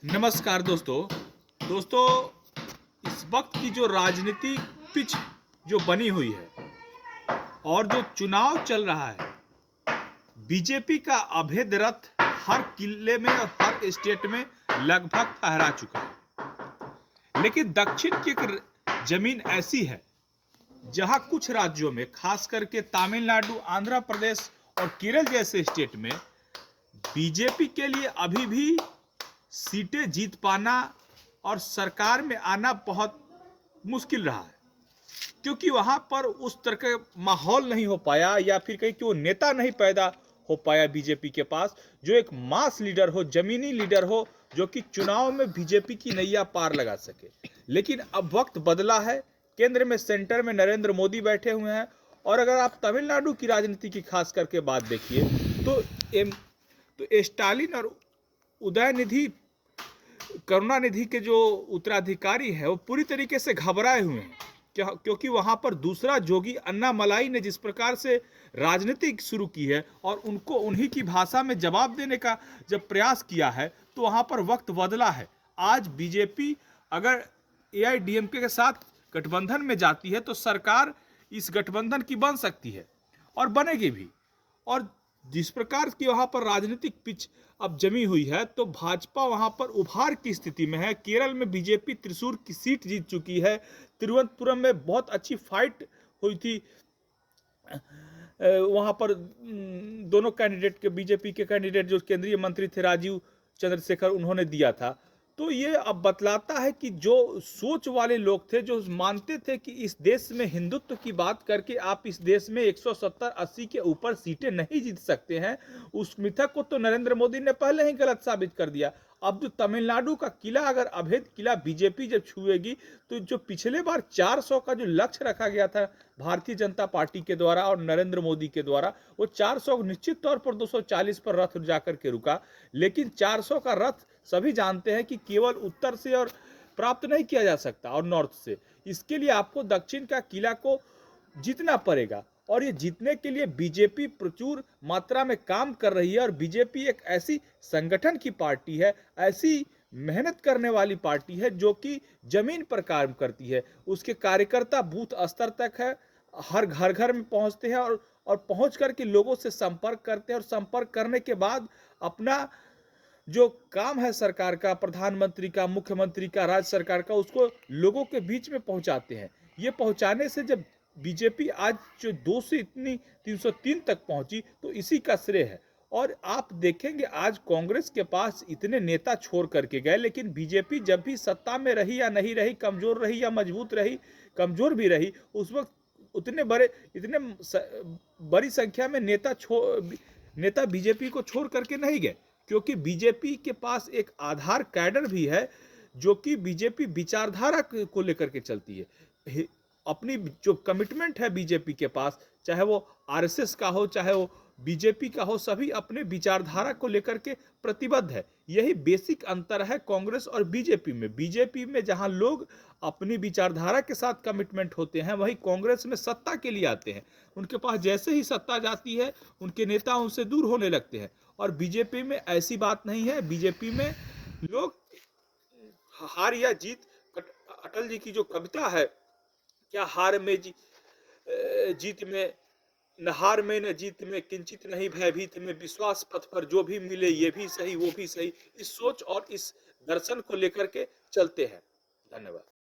नमस्कार दोस्तों इस वक्त की जो राजनीति पिच जो बनी हुई है और जो चुनाव चल रहा है, बीजेपी का अभेद रथ हर किले में और हर स्टेट में लगभग फहरा चुका है। लेकिन दक्षिण की एक जमीन ऐसी है जहां कुछ राज्यों में, खास करके तमिलनाडु, आंध्र प्रदेश और केरल जैसे स्टेट में बीजेपी के लिए अभी भी सीटें जीत पाना और सरकार में आना बहुत मुश्किल रहा है, क्योंकि वहां पर उस तरह का माहौल नहीं हो पाया या फिर कहीं कि वो नेता नहीं पैदा हो पाया बीजेपी के पास जो एक मास लीडर हो, जमीनी लीडर हो, जो कि चुनाव में बीजेपी की नैया पार लगा सके। लेकिन अब वक्त बदला है, केंद्र में, सेंटर में नरेंद्र मोदी बैठे हुए हैं। और अगर आप तमिलनाडु की राजनीति की खास करके बात देखिए तो स्टालिन और उदयनिधि, करुणानिधि के जो उत्तराधिकारी है वो पूरी तरीके से घबराए हुए हैं, क्योंकि वहां पर दूसरा जोगी अन्नामलाई ने जिस प्रकार से राजनीति शुरू की है और उनको उन्हीं की भाषा में जवाब देने का जब प्रयास किया है, तो वहां पर वक्त बदला है। आज बीजेपी अगर एआईडीएमके के साथ गठबंधन में जाती है तो सरकार इस गठबंधन की बन सकती है और बनेगी भी। और जिस प्रकार की वहां पर राजनीतिक पिच अब जमी हुई है, तो भाजपा वहां पर उभार की स्थिति में है। केरल में बीजेपी त्रिशूर की सीट जीत चुकी है। तिरुवनंतपुरम में बहुत अच्छी फाइट हुई थी। वहां पर दोनों कैंडिडेट के, बीजेपी के कैंडिडेट जो केंद्रीय मंत्री थे राजीव चंद्रशेखर, उन्होंने दिया था। तो ये अब बतलाता है कि जो सोच वाले लोग थे, जो मानते थे कि इस देश में हिंदुत्व की बात करके आप इस देश में 170-80 के ऊपर सीटें नहीं जीत सकते हैं, उस मिथक को तो नरेंद्र मोदी ने पहले ही गलत साबित कर दिया। अब जो तमिलनाडु का किला, अगर अभेद किला बीजेपी जब छुएगी, तो जो पिछले बार 400 का जो लक्ष्य रखा गया था भारतीय जनता पार्टी के द्वारा और नरेंद्र मोदी के द्वारा, वो 400 निश्चित तौर पर 240 पर रथ जाकर के रुका। लेकिन 400 का रथ सभी जानते हैं कि केवल उत्तर से और प्राप्त नहीं किया जा सकता और नॉर्थ से। इसके लिए आपको दक्षिण का किला को जीतना पड़ेगा, और ये जीतने के लिए बीजेपी प्रचुर मात्रा में काम कर रही है। और बीजेपी एक ऐसी संगठन की पार्टी है, ऐसी मेहनत करने वाली पार्टी है जो कि जमीन पर काम करती है। उसके कार्यकर्ता बूथ स्तर तक है, हर घर घर में पहुंचते हैं और पहुंच करके लोगों से संपर्क करते हैं, और संपर्क करने के बाद अपना जो काम है सरकार का, प्रधानमंत्री का, मुख्यमंत्री का, राज्य सरकार का, उसको लोगों के बीच में पहुंचाते हैं। ये पहुंचाने से जब बीजेपी आज जो 2 से इतनी 303 तक पहुंची, तो इसी का श्रेय है। और आप देखेंगे आज कांग्रेस के पास इतने नेता छोड़ करके गए, लेकिन बीजेपी जब भी सत्ता में रही या नहीं रही, कमजोर रही या मजबूत रही, कमजोर भी रही, उस वक्त इतने बड़ी संख्या में नेता बीजेपी को छोड़ करके नहीं गए, क्योंकि बीजेपी के पास एक आधार कैडर भी है जो कि बीजेपी विचारधारा को लेकर के चलती है। अपनी जो कमिटमेंट है बीजेपी के पास, चाहे वो आरएसएस का हो, चाहे वो बीजेपी का हो, सभी अपने विचारधारा को लेकर के प्रतिबद्ध है। यही बेसिक अंतर है कांग्रेस और बीजेपी में। बीजेपी में जहां लोग अपनी विचारधारा के साथ कमिटमेंट होते हैं, वहीं कांग्रेस में सत्ता के लिए आते हैं। उनके पास जैसे ही सत्ता जाती है, उनके नेता उनसे दूर होने लगते हैं। और बीजेपी में ऐसी बात नहीं है। बीजेपी में लोग हार या जीत, अटल जी की जो कविता है, क्या हार में जीत में, न हार में न जीत में, किंचित नहीं भयभीत में, विश्वास पथ पर जो भी मिले ये भी सही वो भी सही, इस सोच और इस दर्शन को लेकर के चलते हैं। धन्यवाद।